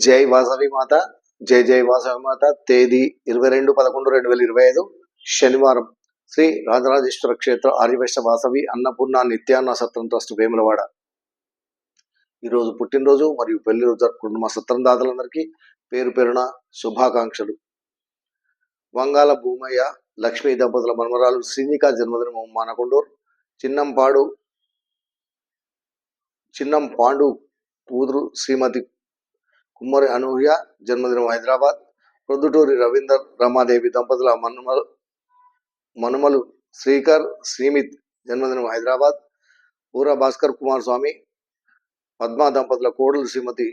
జై వాసవి మాత. జై జై వాసవి మాత. తేదీ 22/11/2025 శనివారం. శ్రీ రాజరాజేశ్వర క్షేత్ర ఆర్యవైశ్య వాసవి అన్నపూర్ణ నిత్యాన్న సత్రం ట్రస్ట్ వేములవాడ. ఈరోజు పుట్టినరోజు మరియు పెళ్లి రోజు జరుపుకుంటున్న మా సత్రం దాతలందరికీ పేరు పేరున శుభాకాంక్షలు. వంగాల భూమయ్య లక్ష్మీ దంపతుల మన్మరాలు శ్రీనిక జన్మదినం మానకొండూరు. చిన్నం పాండు కూతురు శ్రీమతి కుమ్మరి అనూహ్య జన్మదినం హైదరాబాద్. ప్రొద్దుటూరి రవీందర్ రమాదేవి దంపతుల మనుమలు శ్రీకర్ శ్రీమిత్ జన్మదినం హైదరాబాద్. పూర భాస్కర్ కుమార్ స్వామి పద్మ దంపతుల కోడలు శ్రీమతి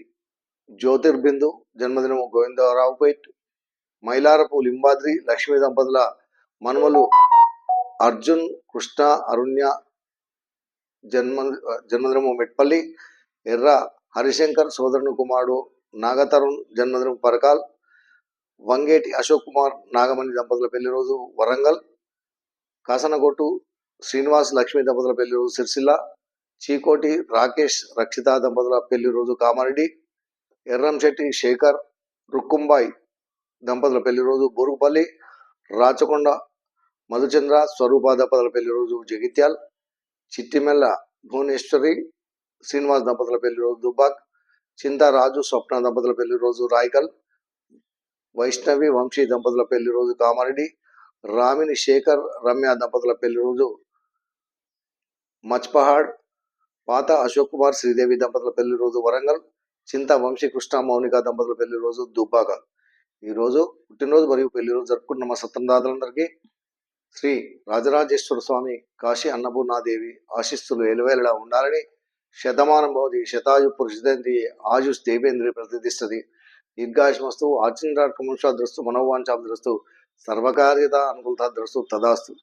జ్యోతిర్బిందు జన్మదినం గోవిందరావుపేట్. మైలారపు లింబాద్రి లక్ష్మీ దంపతుల మనుమలు అర్జున్ కృష్ణ అరుణ్య జన్మదినము మెట్పల్లి. ఎర్ర హరిశంకర్ సోదరుని కుమారుడు నాగతరుణ్ జన్మదినం పరకాల్. వంగేటి అశోక్ కుమార్ నాగమణి దంపతుల పెళ్లి రోజు వరంగల్. కాసనగొట్టు శ్రీనివాస్ లక్ష్మీ దంపతుల పెళ్లి రోజు సిరిసిల్ల. చీకోటి రాకేష్ రక్షిత దంపతుల పెళ్లి రోజు కామారెడ్డి. ఎర్రంశెట్టి శేఖర్ రుక్కుంబాయ్ దంపతుల పెళ్లి రోజు బోరుగుపల్లి. రాచకొండ మధుచంద్ర స్వరూప దంపతుల పెళ్లి రోజు జగిత్యాల్. చిట్టిమెల్ల భువనేశ్వరి శ్రీనివాస్ దంపతుల పెళ్లి రోజు దుబ్బాక్. చింతా రాజు స్వప్న దంపతుల పెళ్లి రోజు రాయకల్. వైష్ణవి వంశీ దంపతుల పెళ్లి రోజు కామారెడ్డి. రామిని శేఖర్ రమ్య దంపతుల పెళ్లి రోజు మచ్పహాడ్. పాత అశోక్ కుమార్ శ్రీదేవి దంపతుల పెళ్లి రోజు వరంగల్. చింత వంశీ కృష్ణ మౌనిక దంపతుల పెళ్లి రోజు దుబ్బాక. ఈరోజు పుట్టినరోజు మరియు పెళ్లి రోజు జరుపుకుంటున్న మా సత్రందాతలందరికీ శ్రీ రాజరాజేశ్వర స్వామి కాశీ అన్నపూర్ణాదేవి ఆశీస్సులు ఎలువేలలా ఉండాలని, శతమానం భవతి శతాయు పురుషిదంతి ఆయుష్ దేవేంద్రి ప్రతిష్టతి దీర్ఘాయుష్మస్తు ఆచంద్రార్కముషాదృస్తు మనోవాంఛాదృస్తు సర్వకార్యత అనుకూలతాదృస్తు తదాస్తు.